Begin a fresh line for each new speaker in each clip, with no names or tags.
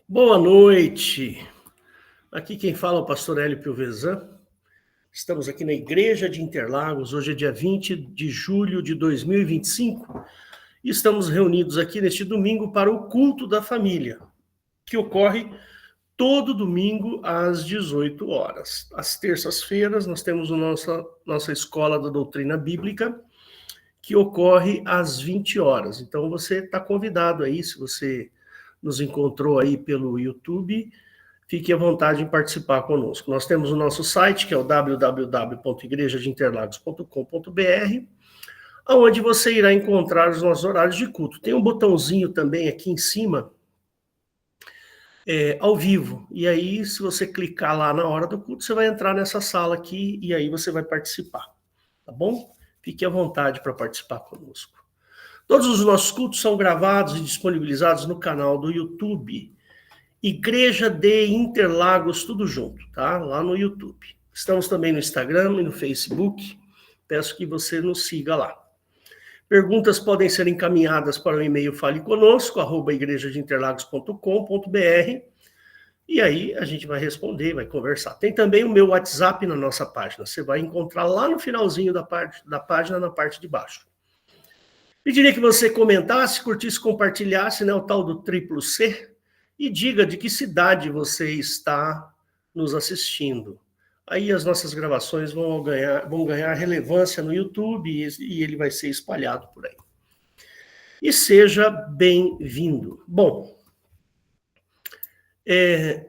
Boa noite. Aqui quem fala é o pastor Hélio Piovesan. Estamos aqui na Igreja de Interlagos. Hoje é dia 20 de julho de 2025 e estamos reunidos aqui neste domingo para o culto da família, que ocorre todo domingo às 18 horas. Às terças-feiras nós temos a nossa escola da doutrina bíblica, que ocorre às 20 horas. Então você está convidado aí, se você nos encontrou aí pelo YouTube, fique à vontade em participar conosco. Nós temos o nosso site, que é o www.igrejadeinterlagos.com.br, onde você irá encontrar os nossos horários de culto. Tem um botãozinho também aqui em cima, ao vivo. E aí, se você clicar lá na hora do culto, você vai entrar nessa sala aqui e aí você vai participar. Tá bom? Fique à vontade para participar conosco. Todos os nossos cultos são gravados e disponibilizados no canal do YouTube, Igreja de Interlagos, tudo junto, tá? Lá no YouTube. Estamos também no Instagram e no Facebook. Peço que você nos siga lá. Perguntas podem ser encaminhadas para o e-mail faleconosco@igrejadeinterlagos.com.br e aí a gente vai responder, vai conversar. Tem também o meu WhatsApp na nossa página. Você vai encontrar lá no finalzinho da página, na parte de baixo. Pediria que você comentasse, curtisse, compartilhasse, né, o tal do triplo C, e diga de que cidade você está nos assistindo. Aí as nossas gravações vão ganhar relevância no YouTube e ele vai ser espalhado por aí. E seja bem-vindo. Bom,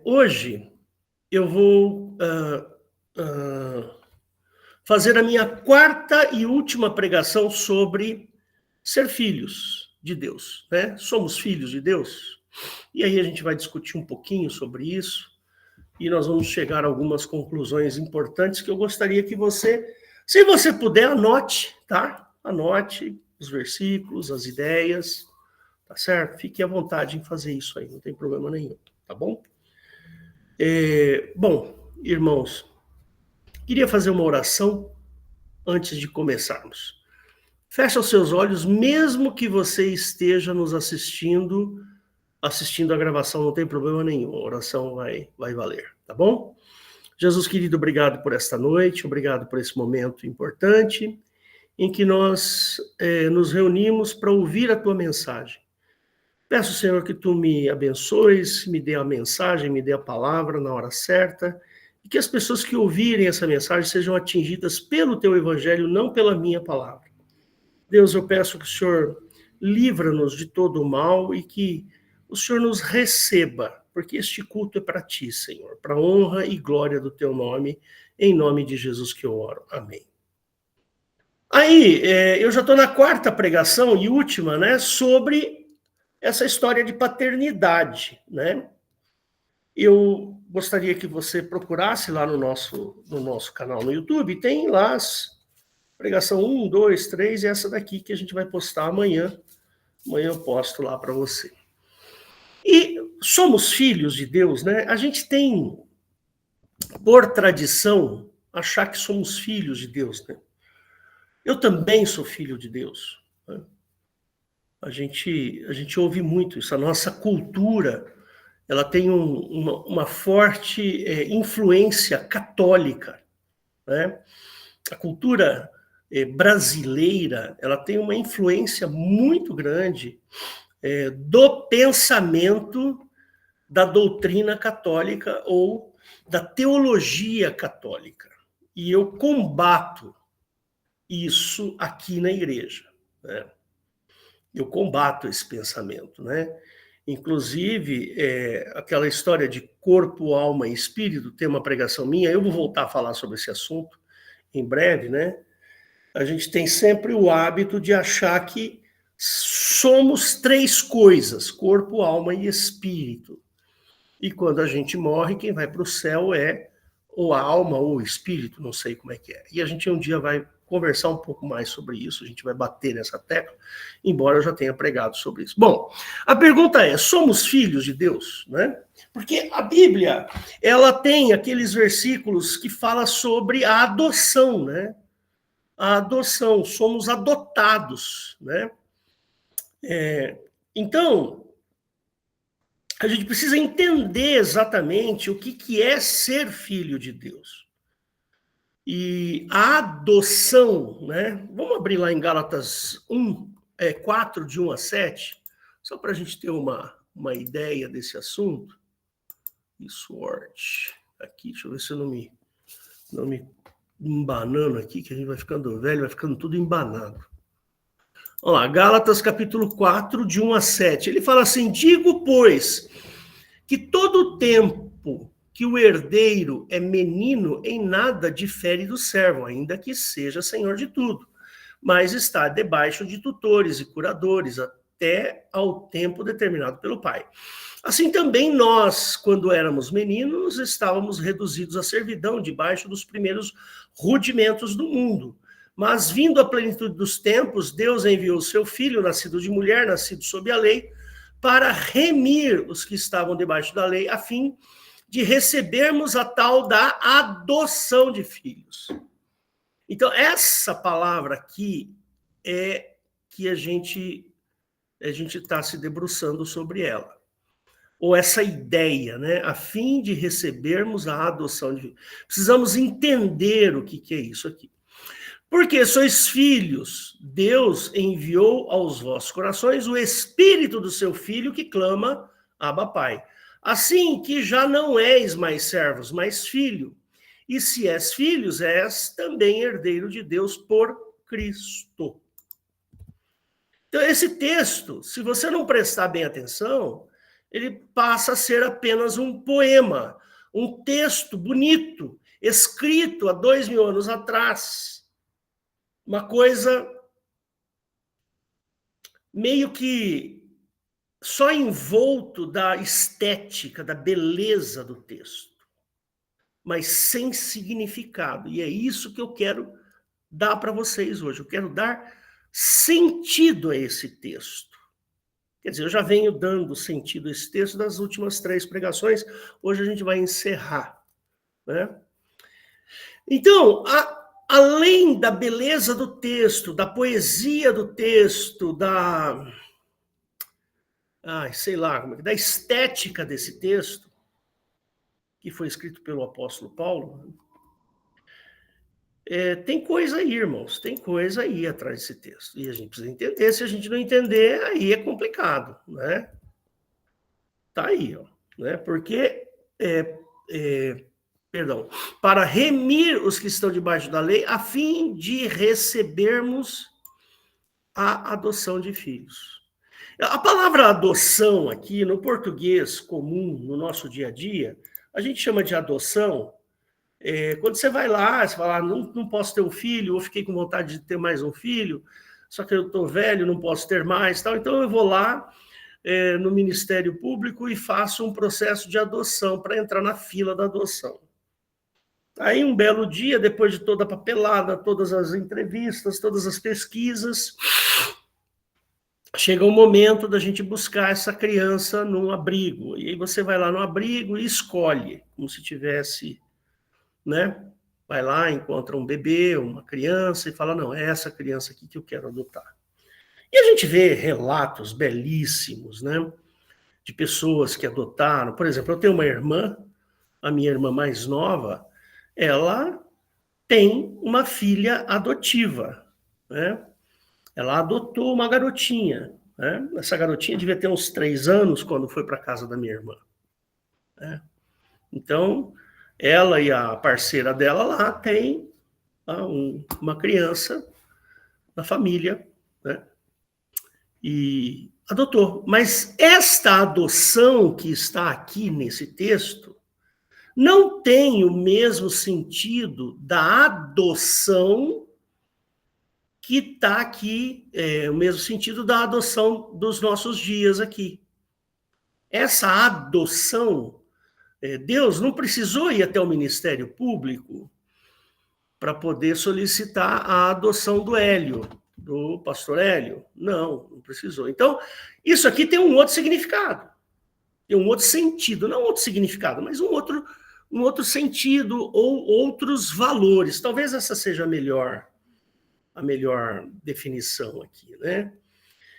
hoje eu vou fazer a minha quarta e última pregação sobre ser filhos de Deus, né? Somos filhos de Deus? E aí a gente vai discutir um pouquinho sobre isso e nós vamos chegar a algumas conclusões importantes que eu gostaria que você, se você puder, anote, tá? Anote os versículos, as ideias, tá certo? Fique à vontade em fazer isso aí, não tem problema nenhum, tá bom? Bom, irmãos, queria fazer uma oração antes de começarmos. Feche os seus olhos, mesmo que você esteja nos assistindo a gravação, não tem problema nenhum, a oração vai valer, tá bom? Jesus querido, obrigado por esta noite, obrigado por esse momento importante em que nós nos reunimos para ouvir a tua mensagem. Peço, Senhor, que tu me abençoes, me dê a mensagem, me dê a palavra na hora certa, e que as pessoas que ouvirem essa mensagem sejam atingidas pelo teu evangelho, não pela minha palavra. Deus, eu peço que o Senhor livra-nos de todo o mal e que o Senhor nos receba, porque este culto é para ti, Senhor, para honra e glória do teu nome, em nome de Jesus que eu oro. Amém. Aí, eu já estou na quarta pregação e última, né, sobre essa história de paternidade, né? Eu gostaria que você procurasse lá no nosso canal no YouTube, tem lá as pregação 1, 2, 3 e essa daqui que a gente vai postar amanhã. Amanhã eu posto lá para você. E somos filhos de Deus, né? A gente tem, por tradição, achar que somos filhos de Deus, né? Eu também sou filho de Deus. Né? A gente ouve muito isso. A nossa cultura, ela tem uma forte influência católica, né? A cultura brasileira, ela tem uma influência muito grande do pensamento da doutrina católica ou da teologia católica. E eu combato isso aqui na igreja, né? Eu combato esse pensamento, né? Inclusive, aquela história de corpo, alma e espírito, tem uma pregação minha, eu vou voltar a falar sobre esse assunto em breve, né? A gente tem sempre o hábito de achar que somos três coisas, corpo, alma e espírito. E quando a gente morre, quem vai para o céu é ou a alma ou o espírito, não sei como é que é. E a gente um dia vai conversar um pouco mais sobre isso, a gente vai bater nessa tecla, embora eu já tenha pregado sobre isso. Bom, a pergunta é, somos filhos de Deus, né? Porque a Bíblia, ela tem aqueles versículos que fala sobre a adoção, né? A adoção, somos adotados, né? Então, a gente precisa entender exatamente o que é ser filho de Deus. E a adoção, né? Vamos abrir lá em Gálatas 4, de 1 a 7, só para a gente ter uma ideia desse assunto. Isso, aqui, deixa eu ver se eu não me embanando aqui, que a gente vai ficando velho, vai ficando tudo embanado. Vamos lá, Gálatas capítulo 4, de 1 a 7. Ele fala assim: digo, pois, que todo o tempo que o herdeiro é menino, em nada difere do servo, ainda que seja senhor de tudo, mas está debaixo de tutores e curadores, até ao tempo determinado pelo pai. Assim também nós, quando éramos meninos, estávamos reduzidos à servidão, debaixo dos primeiros rudimentos do mundo. Mas, vindo à plenitude dos tempos, Deus enviou o seu filho, nascido de mulher, nascido sob a lei, para remir os que estavam debaixo da lei, a fim de recebermos a tal da adoção de filhos. Então, essa palavra aqui é que a gente está se debruçando sobre ela. Ou essa ideia, né? A fim de recebermos a adoção de filhos. Precisamos entender o que é isso aqui. Porque sois filhos, Deus enviou aos vossos corações o Espírito do seu Filho que clama, Abba, Pai. Assim que já não és mais servos, mas filho. E se és filhos, és também herdeiro de Deus por Cristo. Então, esse texto, se você não prestar bem atenção, ele passa a ser apenas um poema, um texto bonito, escrito há 2000 anos atrás. Uma coisa meio que só envolto da estética, da beleza do texto, mas sem significado. E é isso que eu quero dar para vocês hoje. Eu quero dar sentido a esse texto. Quer dizer, eu já venho dando sentido a esse texto das últimas 3 pregações. Hoje a gente vai encerrar, né? Então, além da beleza do texto, da poesia do texto, da estética desse texto, que foi escrito pelo apóstolo Paulo, tem coisa aí, irmãos, tem coisa aí atrás desse texto. E a gente precisa entender. Se a gente não entender, aí é complicado, né? Tá aí, ó, né? Porque, para remir os que estão debaixo da lei, a fim de recebermos a adoção de filhos. A palavra adoção aqui, no português comum, no nosso dia a dia, a gente chama de adoção. Quando você vai lá, você fala, não posso ter um filho, ou fiquei com vontade de ter mais um filho, só que eu estou velho, não posso ter mais, tal. Então eu vou lá no Ministério Público e faço um processo de adoção para entrar na fila da adoção. Aí um belo dia, depois de toda a papelada, todas as entrevistas, todas as pesquisas, chega o momento da gente buscar essa criança num abrigo. E aí você vai lá no abrigo e escolhe, como se tivesse, né? Vai lá, encontra um bebê, uma criança, e fala, não, é essa criança aqui que eu quero adotar. E a gente vê relatos belíssimos, né? De pessoas que adotaram. Por exemplo, eu tenho uma irmã, a minha irmã mais nova, ela tem uma filha adotiva, né? Ela adotou uma garotinha, né? Essa garotinha devia ter uns 3 anos quando foi para a casa da minha irmã, né? Então, ela e a parceira dela lá têm uma criança na família, né? E adotou. Mas esta adoção que está aqui nesse texto não tem o mesmo sentido da adoção que está aqui, o mesmo sentido da adoção dos nossos dias aqui. Essa adoção, Deus não precisou ir até o Ministério Público para poder solicitar a adoção do Hélio, do pastor Hélio. Não precisou. Então, isso aqui tem um outro significado, tem um outro sentido, não outro significado, mas um outro sentido ou outros valores. Talvez essa seja a melhor definição aqui, né?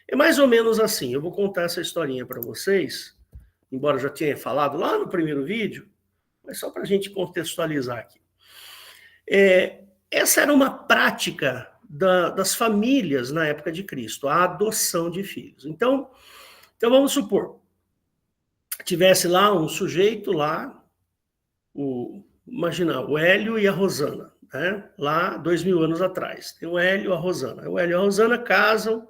É mais ou menos assim, eu vou contar essa historinha para vocês, embora eu já tenha falado lá no primeiro vídeo, mas só para a gente contextualizar aqui. Essa era uma prática das famílias na época de Cristo, a adoção de filhos. Então vamos supor, tivesse lá um sujeito lá, imagina, o Hélio e a Rosana, né? Lá 2000 anos atrás. Tem o Hélio e a Rosana. O Hélio e a Rosana casam,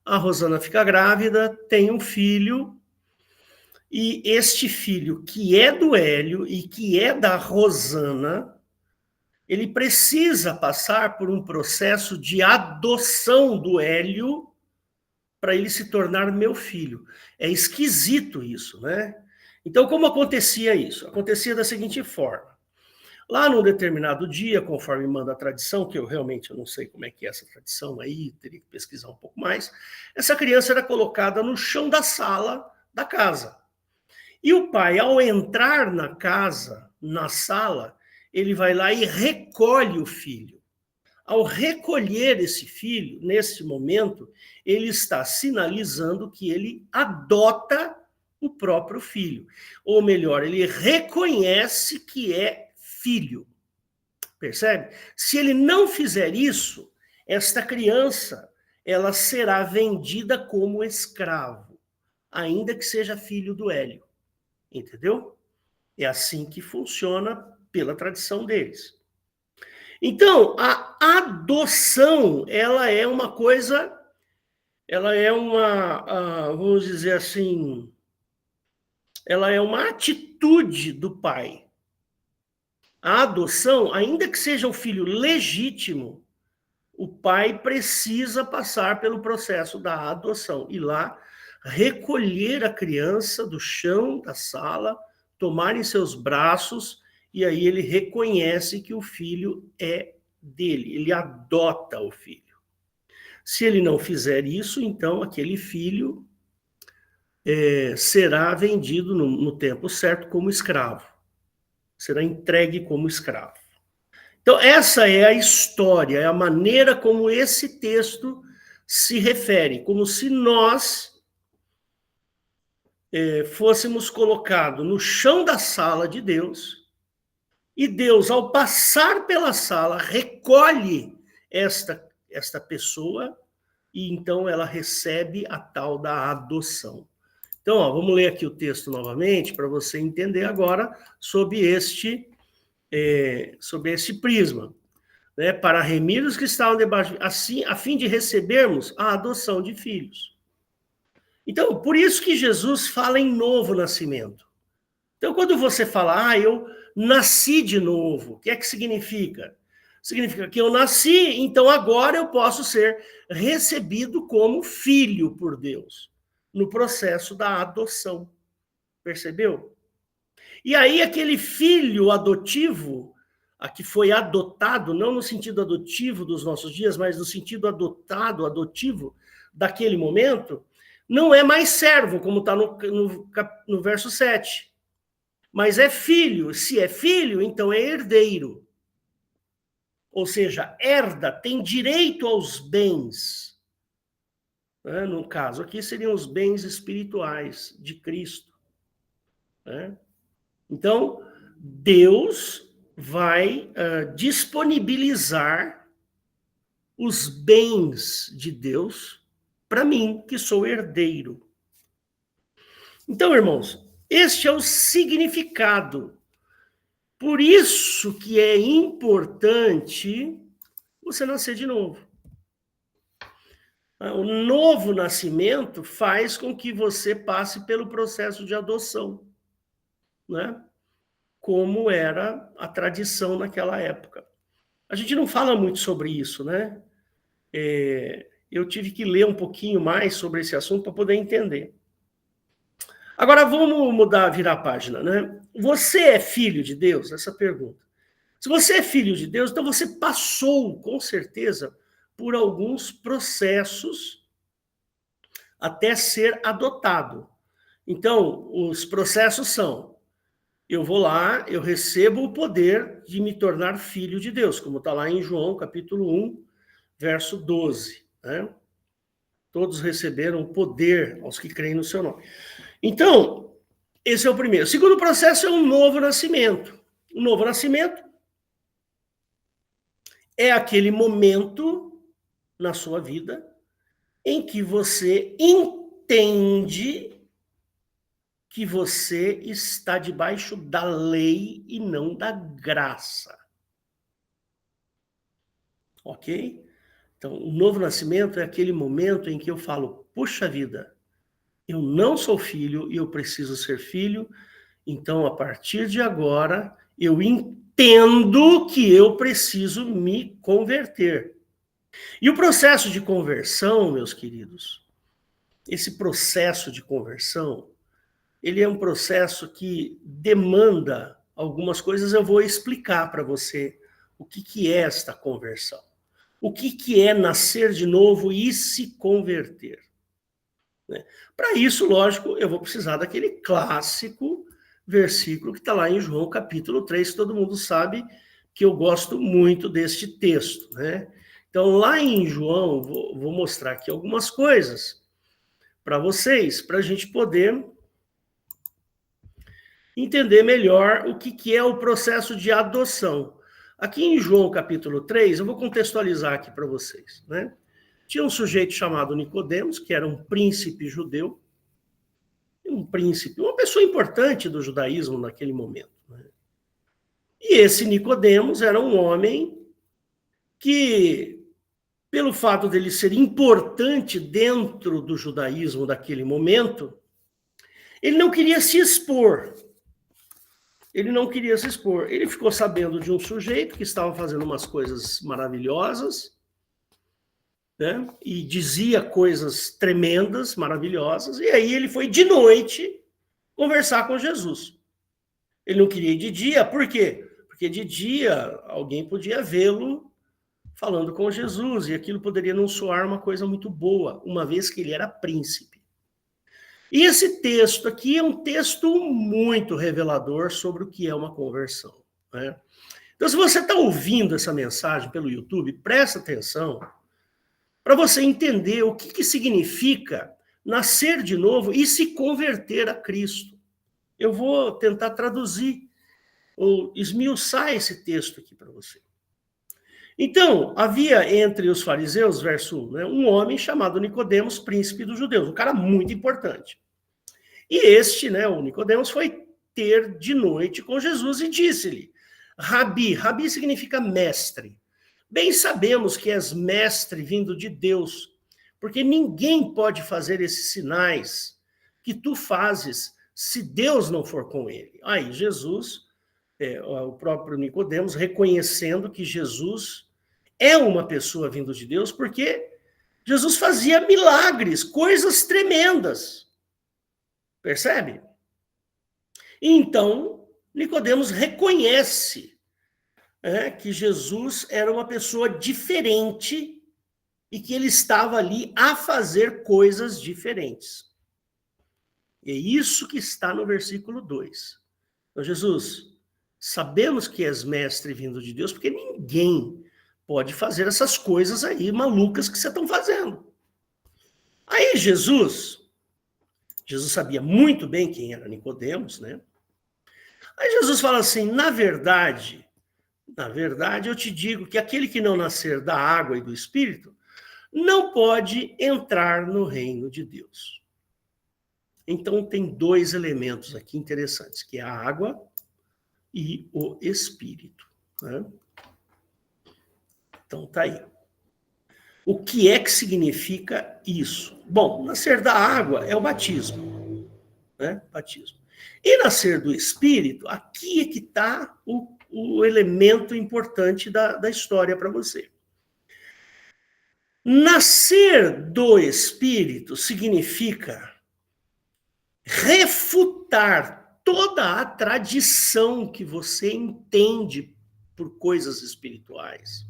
a Rosana fica grávida, tem um filho, e este filho, que é do Hélio e que é da Rosana, ele precisa passar por um processo de adoção do Hélio para ele se tornar meu filho. É esquisito isso, né? Então, como acontecia isso? Acontecia da seguinte forma. Lá num determinado dia, conforme manda a tradição, que eu realmente não sei como é que é essa tradição aí, teria que pesquisar um pouco mais, essa criança era colocada no chão da sala da casa. E o pai, ao entrar na casa, na sala, ele vai lá e recolhe o filho. Ao recolher esse filho, nesse momento, ele está sinalizando que ele adota o próprio filho. Ou melhor, ele reconhece que é filho. Percebe? Se ele não fizer isso, esta criança, ela será vendida como escravo, ainda que seja filho do Hélio. Entendeu? É assim que funciona pela tradição deles. Então, a adoção, ela é uma coisa, ela é uma, vamos dizer assim, ela é uma atitude do pai. A adoção, ainda que seja o filho legítimo, o pai precisa passar pelo processo da adoção. Ir lá, recolher a criança do chão da sala, tomar em seus braços, e aí ele reconhece que o filho é dele, ele adota o filho. Se ele não fizer isso, então aquele filho será vendido no tempo certo como escravo. Será entregue como escravo. Então, essa é a história, é a maneira como esse texto se refere, como se nós fôssemos colocados no chão da sala de Deus, e Deus, ao passar pela sala, recolhe esta pessoa, e então ela recebe a tal da adoção. Então, vamos ler aqui o texto novamente, para você entender agora sobre este prisma. Né, para remir os que estavam debaixo, assim, a fim de recebermos a adoção de filhos. Então, por isso que Jesus fala em novo nascimento. Então, quando você fala, eu nasci de novo, o que é que significa? Significa que eu nasci, então agora eu posso ser recebido como filho por Deus, no processo da adoção. Percebeu? E aí, aquele filho adotivo, a que foi adotado, não no sentido adotivo dos nossos dias, mas no sentido adotado, adotivo, daquele momento, não é mais servo, como está no verso 7. Mas é filho. Se é filho, então é herdeiro. Ou seja, herda, tem direito aos bens. Né? No caso aqui, seriam os bens espirituais de Cristo. Né? Então, Deus vai disponibilizar os bens de Deus para mim, que sou herdeiro. Então, irmãos, este é o significado. Por isso que é importante você nascer de novo. O novo nascimento faz com que você passe pelo processo de adoção, né? Como era a tradição naquela época. A gente não fala muito sobre isso, né? Eu tive que ler um pouquinho mais sobre esse assunto para poder entender. Agora vamos virar a página, né? Você é filho de Deus? Essa pergunta. Se você é filho de Deus, então você passou, com certeza, por alguns processos até ser adotado. Então, os processos são: eu vou lá, eu recebo o poder de me tornar filho de Deus, como está lá em João, capítulo 1, verso 12. Né? Todos receberam poder aos que creem no seu nome. Então, Esse é o primeiro. O segundo processo é um novo nascimento. O novo nascimento é aquele momento na sua vida em que você entende que você está debaixo da lei e não da graça. Ok? Então, o novo nascimento é aquele momento em que eu falo, puxa vida, eu não sou filho e eu preciso ser filho, então, a partir de agora, eu entendo que eu preciso me converter. E o processo de conversão, meus queridos, esse processo de conversão, ele é um processo que demanda algumas coisas, eu vou explicar para você o que é esta conversão. O que é nascer de novo e se converter. Né? Para isso, lógico, eu vou precisar daquele clássico versículo que está lá em João capítulo 3, que todo mundo sabe que eu gosto muito deste texto. Né? Então, lá em João, vou mostrar aqui algumas coisas para vocês, para a gente poder entender melhor o que é o processo de adoção. Aqui em João capítulo 3, eu vou contextualizar aqui para vocês. Né? Tinha um sujeito chamado Nicodemos, que era um príncipe judeu, um príncipe, uma pessoa importante do judaísmo naquele momento. Né? E esse Nicodemos era um homem que, pelo fato dele ser importante dentro do judaísmo daquele momento, ele não queria se expor. Ele não queria se expor. Ele ficou sabendo de um sujeito que estava fazendo umas coisas maravilhosas, né? E dizia coisas tremendas, maravilhosas, e aí ele foi de noite conversar com Jesus. Ele não queria ir de dia, por quê? Porque de dia alguém podia vê-lo falando com Jesus, e aquilo poderia não soar uma coisa muito boa, uma vez que ele era príncipe. E esse texto aqui é um texto muito revelador sobre o que é uma conversão. Né? Então, se você está ouvindo essa mensagem pelo YouTube, presta atenção para você entender o que significa nascer de novo e se converter a Cristo. Eu vou tentar traduzir ou esmiuçar esse texto aqui para você. Então, havia entre os fariseus, verso 1, né, um homem chamado Nicodemos, príncipe dos judeus, um cara muito importante. E este, né, o Nicodemos, foi ter de noite com Jesus e disse-lhe, Rabi, Rabi significa mestre. Bem sabemos que és mestre vindo de Deus, porque ninguém pode fazer esses sinais que tu fazes se Deus não for com ele. Aí Jesus, o próprio Nicodemos, reconhecendo que Jesus é uma pessoa vindo de Deus, porque Jesus fazia milagres, coisas tremendas. Percebe? Então, Nicodemos reconhece que Jesus era uma pessoa diferente e que ele estava ali a fazer coisas diferentes. É isso que está no versículo 2. Então, Jesus, sabemos que és mestre vindo de Deus, porque ninguém pode fazer essas coisas aí malucas que você está fazendo. Aí Jesus sabia muito bem quem era Nicodemos, né? Aí Jesus fala assim, na verdade, eu te digo que aquele que não nascer da água e do Espírito não pode entrar no reino de Deus. Então, tem dois elementos aqui interessantes, que é a água e o Espírito. Né? Então, tá aí. O que é que significa isso? Bom, nascer da água é o batismo. Né? Batismo. E nascer do Espírito, aqui é que está o elemento importante da história para você. Nascer do Espírito significa refutar toda a tradição que você entende por coisas espirituais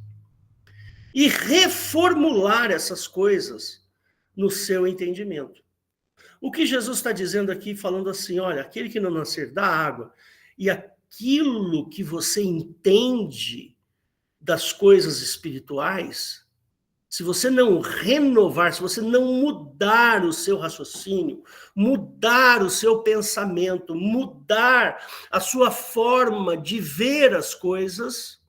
e reformular essas coisas no seu entendimento. O que Jesus está dizendo aqui, falando assim, olha, aquele que não nascer da água e aquilo que você entende das coisas espirituais se você não renovar, se você não mudar o seu raciocínio, mudar o seu pensamento, mudar a sua forma de ver as coisas,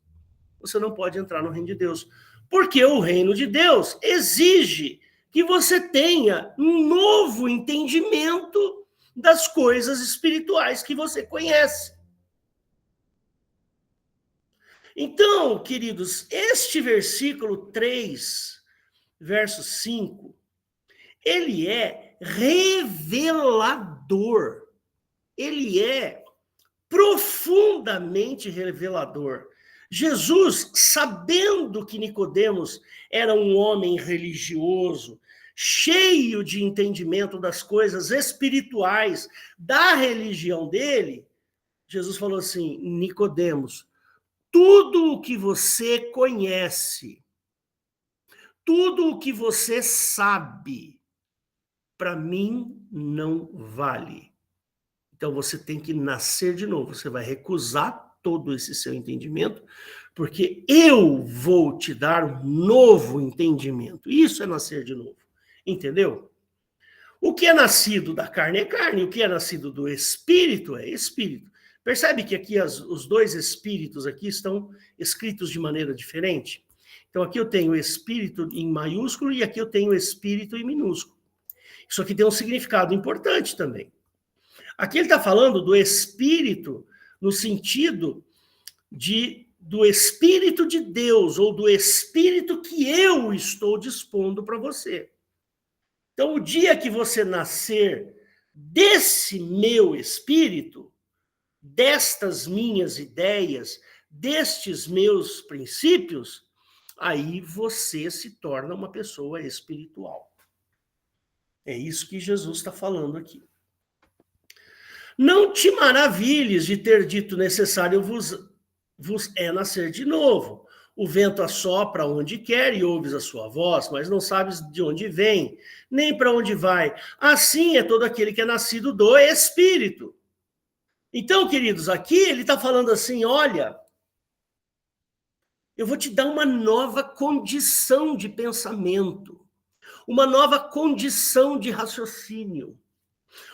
você não pode entrar no reino de Deus. Porque o reino de Deus exige que você tenha um novo entendimento das coisas espirituais que você conhece. Então, queridos, este versículo 3, verso 5, ele é revelador. Ele é profundamente revelador. Jesus, sabendo que Nicodemos era um homem religioso, cheio de entendimento das coisas espirituais da religião dele, Jesus falou assim: Nicodemos, tudo o que você conhece, tudo o que você sabe, para mim não vale. Então você tem que nascer de novo. Você vai recusar todo esse seu entendimento, porque eu vou te dar um novo entendimento. Isso é nascer de novo. Entendeu? O que é nascido da carne é carne, o que é nascido do espírito é espírito. Percebe que aqui os dois espíritos aqui estão escritos de maneira diferente? Então aqui eu tenho espírito em maiúsculo e aqui eu tenho espírito em minúsculo. Isso aqui tem um significado importante também. Aqui ele está falando do espírito no sentido do espírito de Deus, ou do espírito que eu estou dispondo para você. Então, o dia que você nascer desse meu espírito, destas minhas ideias, destes meus princípios, aí você se torna uma pessoa espiritual. É isso que Jesus está falando aqui. Não te maravilhes de ter dito necessário vos é nascer de novo. O vento assopra onde quer e ouves a sua voz, mas não sabes de onde vem, nem para onde vai. Assim é todo aquele que é nascido do Espírito. Então, queridos, aqui ele está falando assim, olha, eu vou te dar uma nova condição de pensamento, uma nova condição de raciocínio,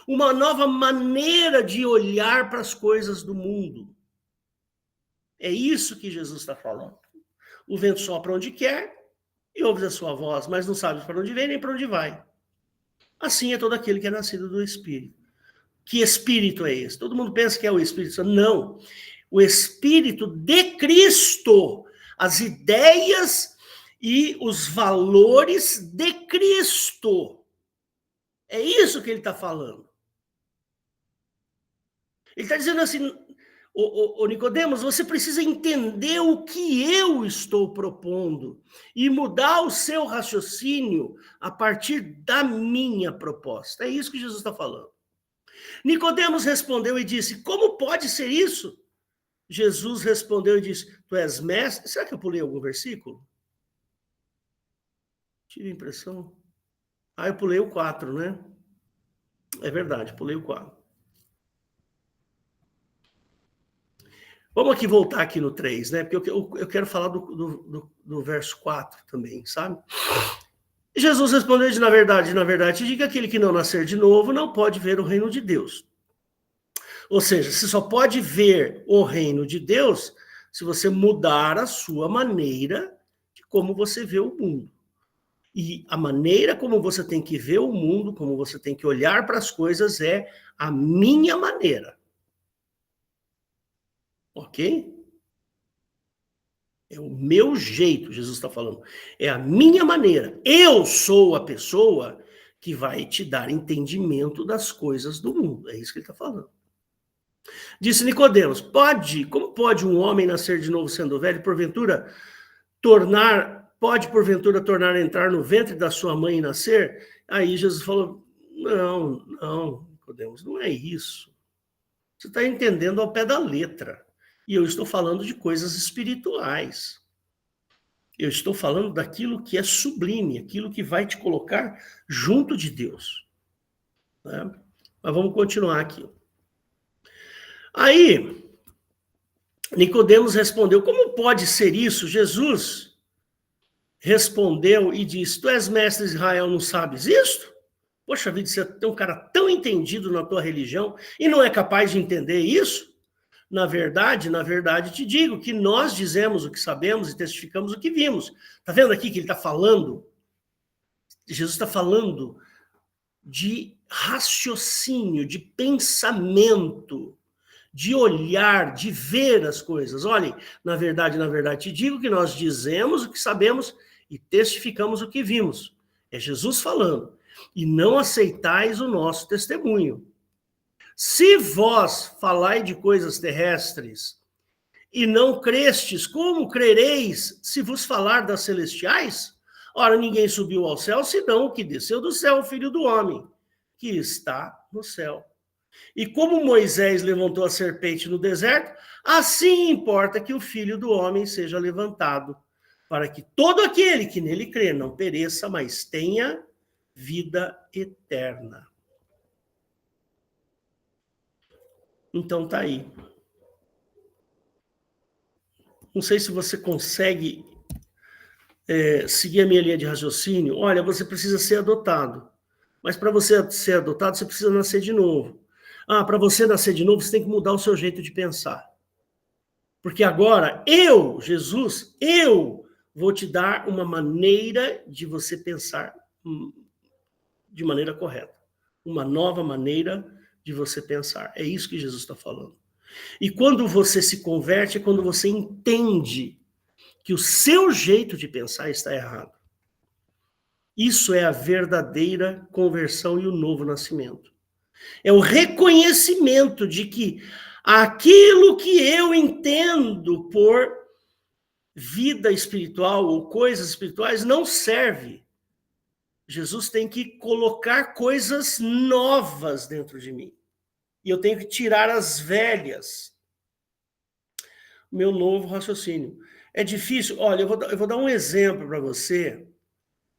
uma nova maneira de olhar para as coisas do mundo. É isso que Jesus está falando. O vento sopra onde quer e ouves a sua voz, mas não sabes para onde vem nem para onde vai. Assim é todo aquele que é nascido do Espírito. Que Espírito é esse? Todo mundo pensa que é o Espírito Santo. Não. O Espírito de Cristo. As ideias e os valores de Cristo. É isso que ele está falando. Ele está dizendo assim, ô Nicodemos, você precisa entender o que eu estou propondo e mudar o seu raciocínio a partir da minha proposta. É isso que Jesus está falando. Nicodemos respondeu e disse, como pode ser isso? Jesus respondeu e disse, tu és mestre? Será que eu pulei algum versículo? Tive a impressão. Ah, eu pulei o 4, né? É verdade, pulei o 4. Vamos aqui voltar aqui no 3, né? Porque eu quero falar do verso 4 também, sabe? Jesus respondeu, na verdade, diga aquele que não nascer de novo não pode ver o reino de Deus. Ou seja, você só pode ver o reino de Deus se você mudar a sua maneira de como você vê o mundo. E a maneira como você tem que ver o mundo, como você tem que olhar para as coisas é a minha maneira. Ok? É o meu jeito, Jesus está falando. É a minha maneira. Eu sou a pessoa que vai te dar entendimento das coisas do mundo. É isso que ele está falando. Disse Nicodemos, como pode um homem nascer de novo sendo velho, pode porventura tornar a entrar no ventre da sua mãe e nascer? Aí Jesus falou, não, Nicodemos, não é isso. Você está entendendo ao pé da letra. E eu estou falando de coisas espirituais. Eu estou falando daquilo que é sublime, aquilo que vai te colocar junto de Deus. Né? Mas vamos continuar aqui. Aí, Nicodemos respondeu, como pode ser isso? Jesus respondeu e disse: tu és mestre de Israel, não sabes isto? Poxa vida, você tem um cara tão entendido na tua religião e não é capaz de entender isso? Na verdade, te digo que nós dizemos o que sabemos e testificamos o que vimos. Está vendo aqui que ele está falando? Jesus está falando de raciocínio, de pensamento, de olhar, de ver as coisas. Olhem, na verdade, te digo que nós dizemos o que sabemos e testificamos o que vimos. É Jesus falando. E não aceitais o nosso testemunho. Se vós falai de coisas terrestres e não crestes, como crereis se vos falar das celestiais? Ora, ninguém subiu ao céu, senão o que desceu do céu, o Filho do Homem, que está no céu. E como Moisés levantou a serpente no deserto, assim importa que o Filho do Homem seja levantado, para que todo aquele que nele crê não pereça, mas tenha vida eterna. Então tá aí. Não sei se você consegue seguir a minha linha de raciocínio. Olha, você precisa ser adotado. Mas para você ser adotado, você precisa nascer de novo. Para você nascer de novo, você tem que mudar o seu jeito de pensar. Porque agora, Jesus, vou te dar uma maneira de você pensar de maneira correta. Uma nova maneira de você pensar. É isso que Jesus está falando. E quando você se converte, é quando você entende que o seu jeito de pensar está errado. Isso é a verdadeira conversão e o novo nascimento. É o reconhecimento de que aquilo que eu entendo por vida espiritual ou coisas espirituais não serve. Jesus tem que colocar coisas novas dentro de mim. E eu tenho que tirar as velhas. Meu novo raciocínio. É difícil. Olha, eu vou dar um exemplo para você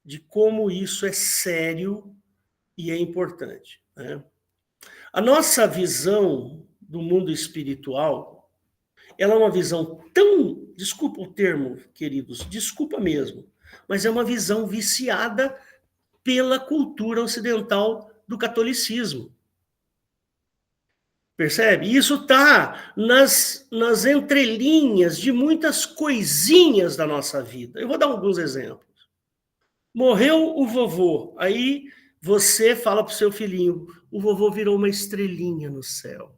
de como isso é sério e é importante, né? A nossa visão do mundo espiritual, ela é uma visão tão, desculpa o termo, queridos, desculpa mesmo, mas é uma visão viciada pela cultura ocidental do catolicismo. Percebe? Isso está nas entrelinhas de muitas coisinhas da nossa vida. Eu vou dar alguns exemplos. Morreu o vovô, aí você fala para o seu filhinho, o vovô virou uma estrelinha no céu.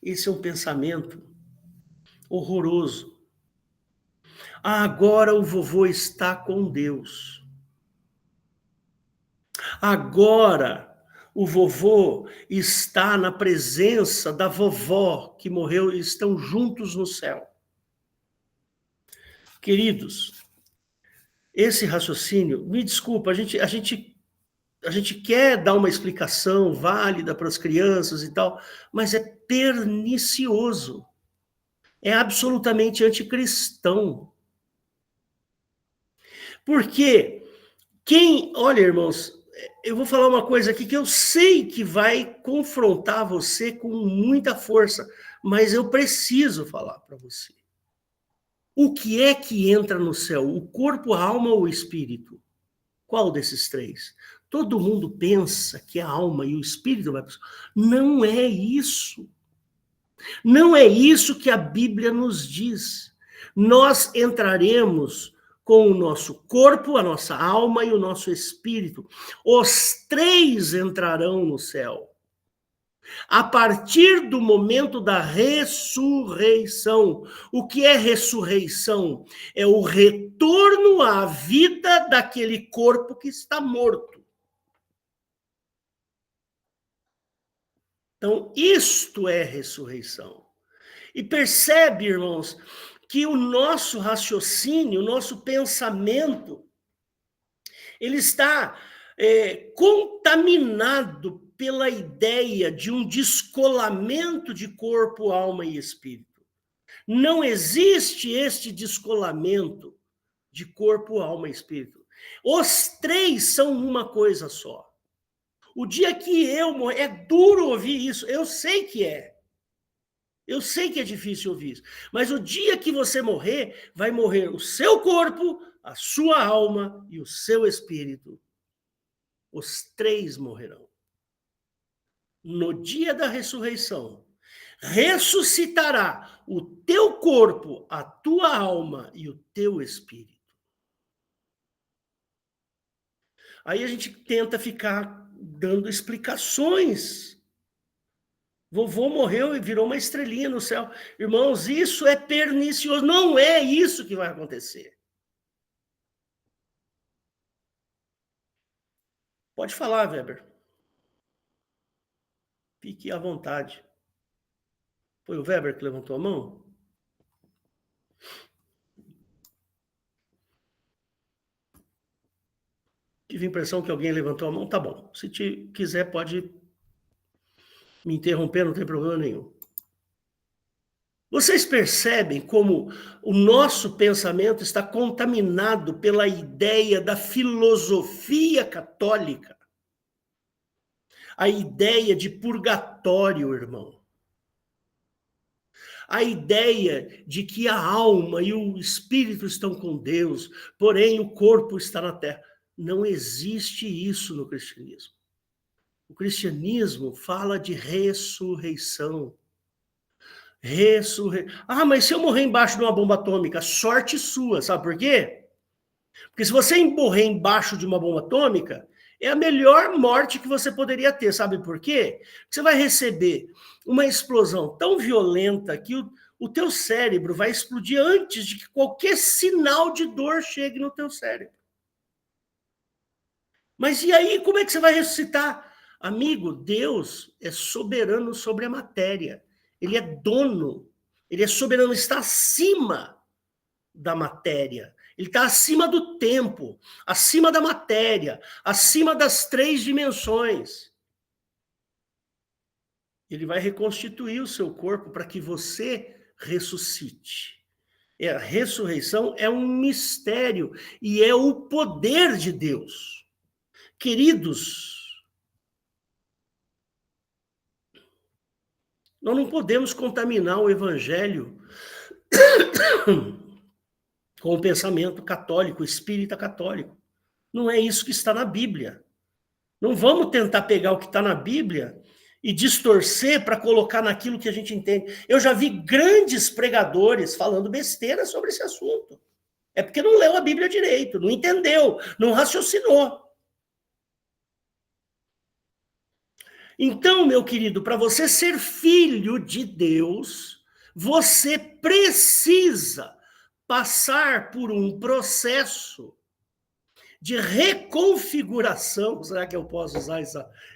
Esse é um pensamento horroroso. Agora o vovô está com Deus. Agora o vovô está na presença da vovó que morreu e estão juntos no céu. Queridos, esse raciocínio, me desculpa, a gente quer dar uma explicação válida para as crianças e tal, mas é pernicioso. É absolutamente anticristão. Porque olha, irmãos, eu vou falar uma coisa aqui que eu sei que vai confrontar você com muita força, mas eu preciso falar para você. O que é que entra no céu? O corpo, a alma ou o espírito? Qual desses três? Todo mundo pensa que a alma e o espírito vai para o céu. Não é isso. Não é isso que a Bíblia nos diz. Nós entraremos com o nosso corpo, a nossa alma e o nosso espírito. Os três entrarão no céu. A partir do momento da ressurreição. O que é ressurreição? É o retorno à vida daquele corpo que está morto. Então, isto é ressurreição. E percebe, irmãos, que o nosso raciocínio, o nosso pensamento, ele está contaminado pela ideia de um descolamento de corpo, alma e espírito. Não existe este descolamento de corpo, alma e espírito. Os três são uma coisa só. O dia que eu morrer, é duro ouvir isso, eu sei que é. Eu sei que é difícil ouvir isso, mas o dia que você morrer, vai morrer o seu corpo, a sua alma e o seu espírito. Os três morrerão. No dia da ressurreição, ressuscitará o teu corpo, a tua alma e o teu espírito. Aí a gente tenta ficar dando explicações. Vovô morreu e virou uma estrelinha no céu. Irmãos, isso é pernicioso. Não é isso que vai acontecer. Pode falar, Weber. Fique à vontade. Foi o Weber que levantou a mão? Tive a impressão que alguém levantou a mão. Tá bom. Se quiser, pode me interromper, não tem problema nenhum. Vocês percebem como o nosso pensamento está contaminado pela ideia da filosofia católica? A ideia de purgatório, irmão. A ideia de que a alma e o espírito estão com Deus, porém o corpo está na terra. Não existe isso no cristianismo. O cristianismo fala de ressurreição. Ah, mas se eu morrer embaixo de uma bomba atômica, sorte sua, sabe por quê? Porque se você morrer embaixo de uma bomba atômica, é a melhor morte que você poderia ter, sabe por quê? Você vai receber uma explosão tão violenta que o teu cérebro vai explodir antes de que qualquer sinal de dor chegue no teu cérebro. Mas e aí, como é que você vai ressuscitar? Amigo, Deus é soberano sobre a matéria. Ele é dono, ele é soberano, está acima da matéria. Ele está acima do tempo, acima da matéria, acima das 3 dimensões. Ele vai reconstituir o seu corpo para que você ressuscite. A ressurreição é um mistério e é o poder de Deus. Queridos, nós não podemos contaminar o evangelho com o pensamento católico, espírita católico. Não é isso que está na Bíblia. Não vamos tentar pegar o que está na Bíblia e distorcer para colocar naquilo que a gente entende. Eu já vi grandes pregadores falando besteira sobre esse assunto. É porque não leu a Bíblia direito, não entendeu, não raciocinou. Então, meu querido, para você ser filho de Deus, você precisa passar por um processo de reconfiguração, será que eu posso usar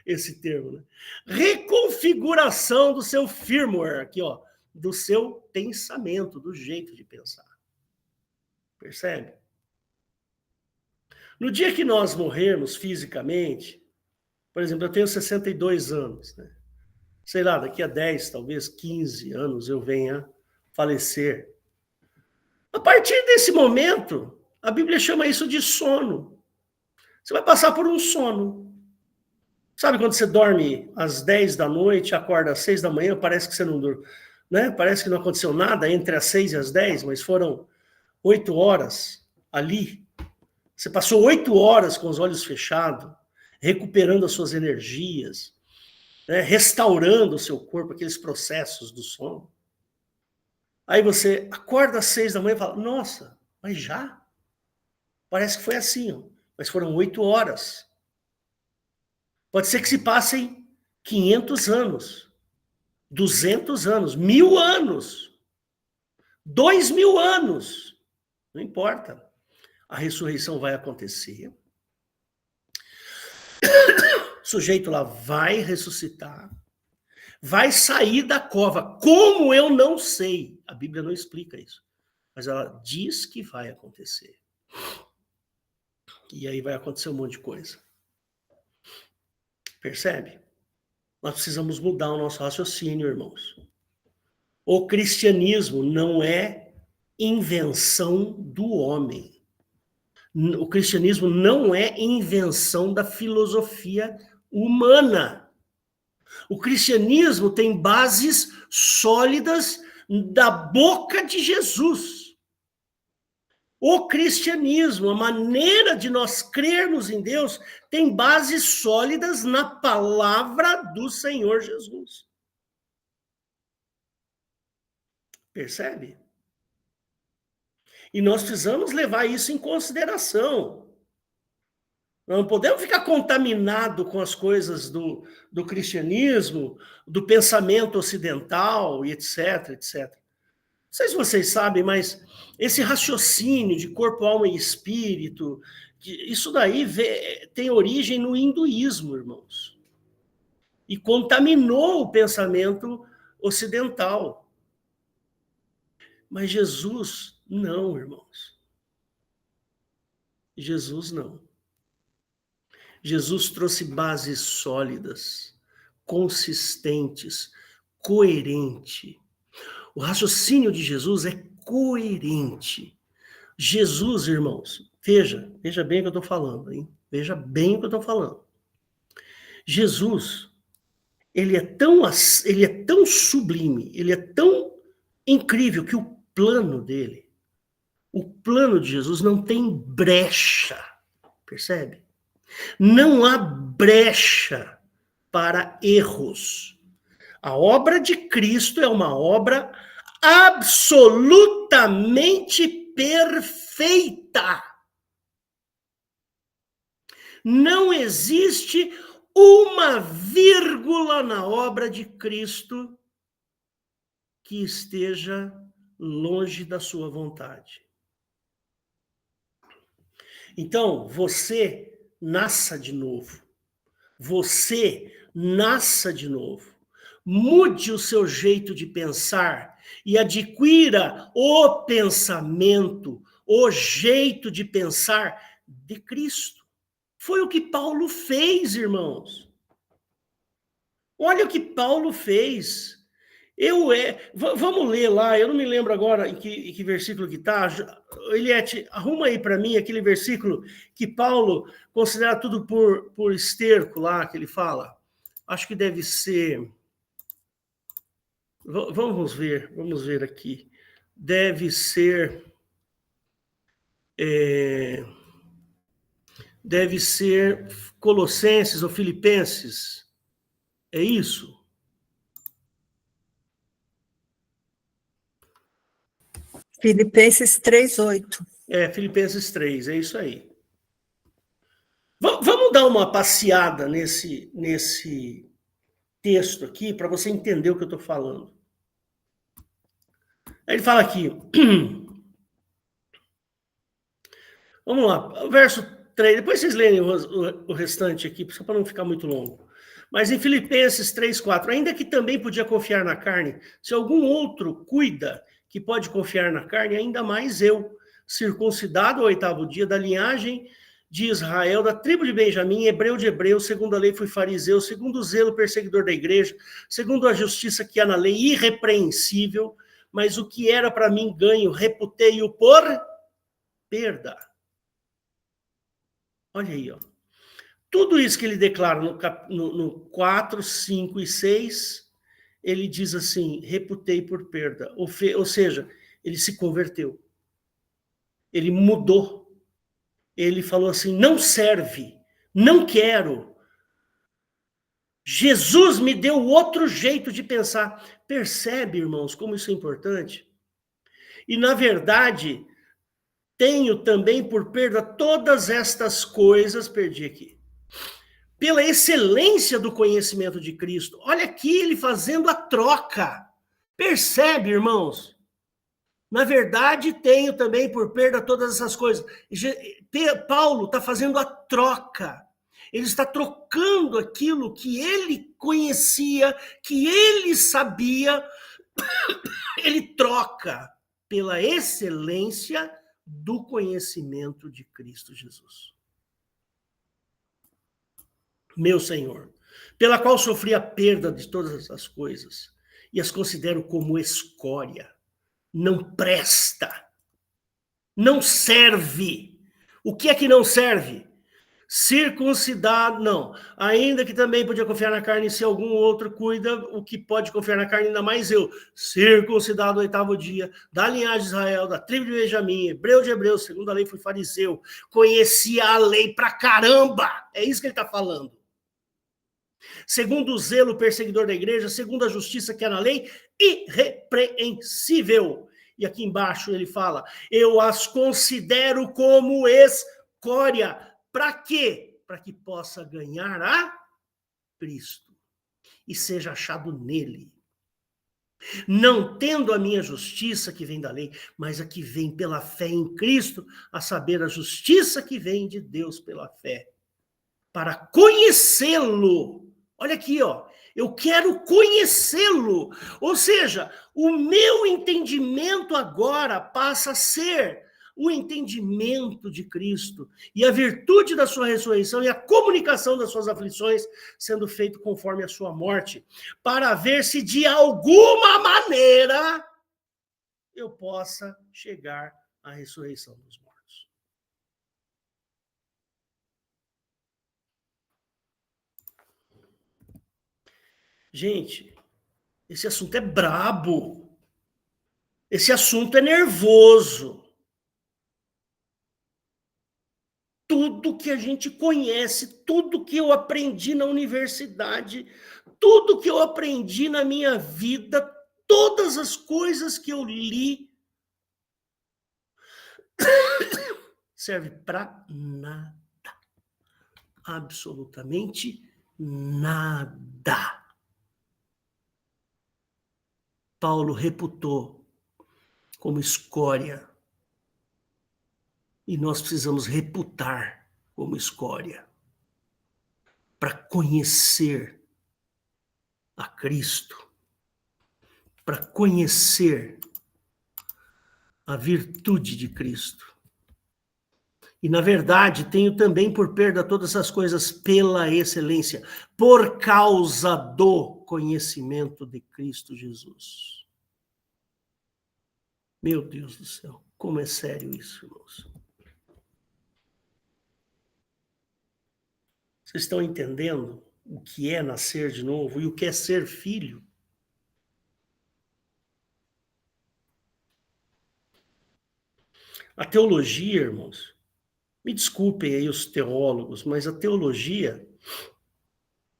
esse termo, né? Reconfiguração do seu firmware, aqui, ó, do seu pensamento, do jeito de pensar. Percebe? No dia que nós morrermos fisicamente, por exemplo, eu tenho 62 anos, né? Sei lá, daqui a 10, talvez 15 anos eu venha falecer. A partir desse momento, a Bíblia chama isso de sono. Você vai passar por um sono. Sabe quando você dorme às 10 da noite, acorda às 6 da manhã, parece que você não dorme, né? Parece que não aconteceu nada entre as 6 e as 10, mas foram 8 horas ali. Você passou 8 horas com os olhos fechados, recuperando as suas energias, né? Restaurando o seu corpo, aqueles processos do sono. Aí você acorda às 6 da manhã e fala, nossa, mas já? Parece que foi assim, ó. Mas foram 8 horas. Pode ser que se passem 500 anos, 200 anos, 1000 anos, 2000 anos. Não importa. A ressurreição vai acontecer. O sujeito lá vai ressuscitar. Vai sair da cova. Como eu não sei. A Bíblia não explica isso. Mas ela diz que vai acontecer. E aí vai acontecer um monte de coisa. Percebe? Nós precisamos mudar o nosso raciocínio, irmãos. O cristianismo não é invenção do homem. O cristianismo não é invenção da filosofia humana. O cristianismo tem bases sólidas da boca de Jesus. O cristianismo, a maneira de nós crermos em Deus, tem bases sólidas na palavra do Senhor Jesus. Percebe? E nós precisamos levar isso em consideração. Não podemos ficar contaminados com as coisas do cristianismo, do pensamento ocidental, e etc, etc. Não sei se vocês sabem, mas esse raciocínio de corpo, alma e espírito, isso daí tem origem no hinduísmo, irmãos. E contaminou o pensamento ocidental. Mas Jesus, não, irmãos. Jesus não. Jesus trouxe bases sólidas, consistentes, coerente. O raciocínio de Jesus é coerente. Jesus, irmãos, veja bem o que eu estou falando, hein? Veja bem o que eu estou falando. Jesus, ele é tão sublime, ele é tão incrível que o plano de Jesus não tem brecha, percebe? Não há brecha para erros. A obra de Cristo é uma obra absolutamente perfeita. Não existe uma vírgula na obra de Cristo que esteja longe da sua vontade. Então, você nasça de novo. Você nasça de novo. Mude o seu jeito de pensar e adquira o pensamento, o jeito de pensar de Cristo. Foi o que Paulo fez, irmãos. Olha o que Paulo fez. Vamos ler lá, eu não me lembro agora em que versículo que está. Eliette, arruma aí para mim aquele versículo que Paulo considera tudo por esterco lá, que ele fala. Acho que deve ser... Vamos ver aqui. Deve ser... Deve ser Colossenses ou Filipenses. É isso?
Filipenses 3:8.
Filipenses 3, é isso aí. Vamos dar uma passeada nesse texto aqui para você entender o que eu estou falando. Aí ele fala aqui. Vamos lá, verso 3. Depois vocês leem o restante aqui, só para não ficar muito longo. Mas em Filipenses 3:4, ainda que também podia confiar na carne, se algum outro cuida que pode confiar na carne, ainda mais eu, circuncidado ao 8º dia, da linhagem de Israel, da tribo de Benjamim, hebreu de hebreus, segundo a lei fui fariseu, segundo o zelo perseguidor da igreja, segundo a justiça que há na lei, irrepreensível, mas o que era para mim ganho, reputei-o por perda. Olha aí, ó. Tudo isso que ele declara no 4, 5 e 6, ele diz assim, reputei por perda. Ou seja, ele se converteu. Ele mudou. Ele falou assim, não serve, não quero. Jesus me deu outro jeito de pensar. Percebe, irmãos, como isso é importante? E, na verdade, tenho também por perda todas estas coisas, perdi aqui, pela excelência do conhecimento de Cristo. Olha aqui ele fazendo a troca. Percebe, irmãos? Na verdade, tenho também por perda todas essas coisas. Paulo está fazendo a troca. Ele está trocando aquilo que ele conhecia, que ele sabia. Ele troca pela excelência do conhecimento de Cristo Jesus. Meu Senhor, pela qual sofri a perda de todas as coisas e as considero como escória. Não presta, não serve. O que é que não serve? Circuncidado, não. Ainda que também podia confiar na carne, se algum outro cuida, o que pode confiar na carne, ainda mais eu. Circuncidado no 8º dia, da linhagem de Israel, da tribo de Benjamim, hebreu de hebreus, segundo a lei fui fariseu, conhecia a lei pra caramba. É isso que ele está falando. Segundo o zelo perseguidor da igreja, segundo a justiça que é na lei, irrepreensível. E aqui embaixo ele fala, eu as considero como escória. Para quê? Para que possa ganhar a Cristo e seja achado nele. Não tendo a minha justiça que vem da lei, mas a que vem pela fé em Cristo, a saber, a justiça que vem de Deus pela fé, para conhecê-lo. Olha aqui, ó. Eu quero conhecê-lo. Ou seja, o meu entendimento agora passa a ser o entendimento de Cristo e a virtude da sua ressurreição e a comunicação das suas aflições sendo feito conforme a sua morte, para ver se de alguma maneira eu possa chegar à ressurreição dos mortos. Gente, esse assunto é brabo. Esse assunto é nervoso. Tudo que a gente conhece, tudo que eu aprendi na universidade, tudo que eu aprendi na minha vida, todas as coisas que eu li, serve para nada. Absolutamente nada. Paulo reputou como escória. E nós precisamos reputar como escória para conhecer a Cristo, para conhecer a virtude de Cristo. E, na verdade, tenho também por perda todas as coisas pela excelência, por causa do conhecimento de Cristo Jesus. Meu Deus do céu, como é sério isso, irmãos. Vocês estão entendendo o que é nascer de novo e o que é ser filho? A teologia, irmãos, me desculpem aí os teólogos, mas a teologia,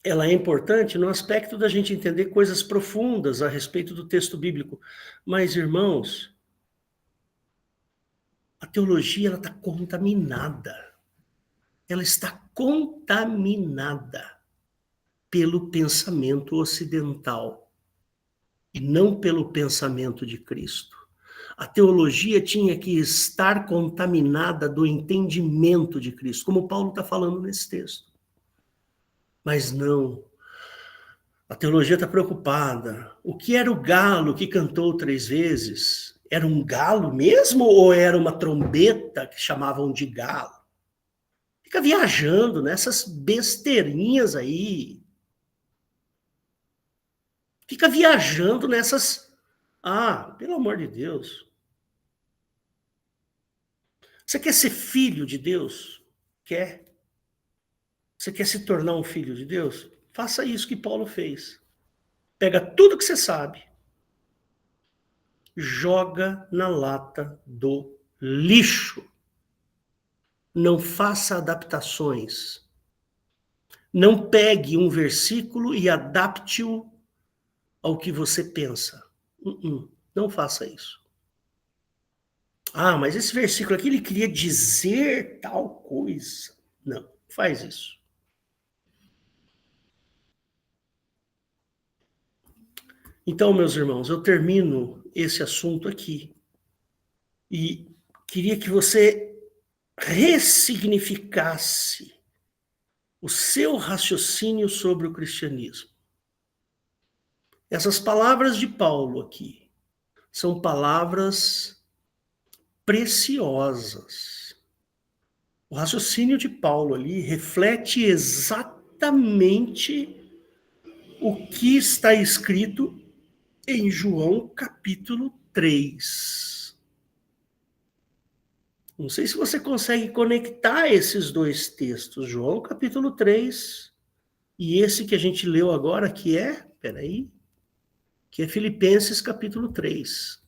ela é importante no aspecto da gente entender coisas profundas a respeito do texto bíblico. Mas, irmãos, a teologia, ela está contaminada. Ela está contaminada pelo pensamento ocidental e não pelo pensamento de Cristo. A teologia tinha que estar contaminada do entendimento de Cristo, como Paulo está falando nesse texto. Mas não. A teologia está preocupada. O que era o galo que cantou 3 vezes? Era um galo mesmo ou era uma trombeta que chamavam de galo? Fica viajando nessas besteirinhas aí. Fica viajando nessas... Ah, pelo amor de Deus. Você quer ser filho de Deus? Quer? Você quer se tornar um filho de Deus? Faça isso que Paulo fez. Pega tudo que você sabe, joga na lata do lixo. Não faça adaptações. Não pegue um versículo e adapte-o ao que você pensa. Não faça isso. Ah, mas esse versículo aqui, ele queria dizer tal coisa. Não, faz isso. Então, meus irmãos, eu termino esse assunto aqui. E queria que você ressignificasse o seu raciocínio sobre o cristianismo. Essas palavras de Paulo aqui são palavras preciosas. O raciocínio de Paulo ali reflete exatamente o que está escrito em João capítulo 3. Não sei se você consegue conectar esses dois textos, João capítulo 3, e esse que a gente leu agora, que é Filipenses capítulo 3.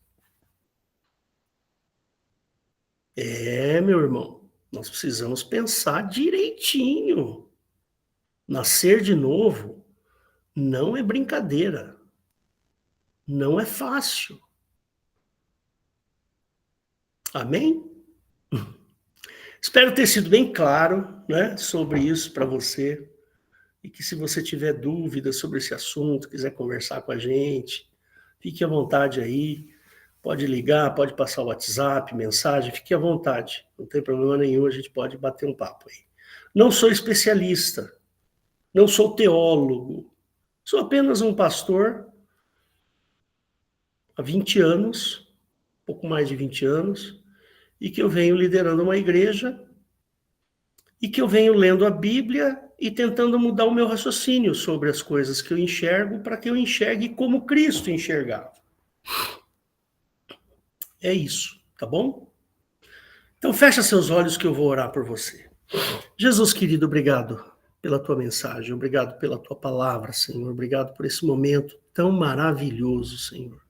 Meu irmão, nós precisamos pensar direitinho. Nascer de novo não é brincadeira. Não é fácil. Amém? Espero ter sido bem claro, né, sobre isso para você. E que se você tiver dúvidas sobre esse assunto, quiser conversar com a gente, fique à vontade aí. Pode ligar, pode passar o WhatsApp, mensagem, fique à vontade. Não tem problema nenhum, a gente pode bater um papo aí. Não sou especialista, não sou teólogo, sou apenas um pastor há 20 anos, pouco mais de 20 anos, e que eu venho liderando uma igreja e que eu venho lendo a Bíblia e tentando mudar o meu raciocínio sobre as coisas que eu enxergo para que eu enxergue como Cristo enxergava. É isso, tá bom? Então fecha seus olhos que eu vou orar por você. Jesus querido, obrigado pela tua mensagem, obrigado pela tua palavra, Senhor, obrigado por esse momento tão maravilhoso, Senhor.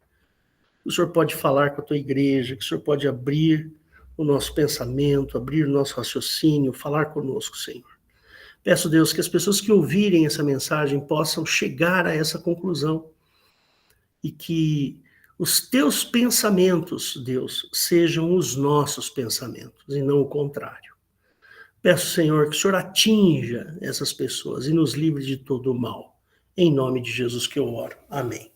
O Senhor pode falar com a tua igreja, que o Senhor pode abrir o nosso pensamento, abrir o nosso raciocínio, falar conosco, Senhor. Peço, Deus, que as pessoas que ouvirem essa mensagem possam chegar a essa conclusão e que os teus pensamentos, Deus, sejam os nossos pensamentos e não o contrário. Peço, Senhor, que o Senhor atinja essas pessoas e nos livre de todo o mal. Em nome de Jesus que eu oro. Amém.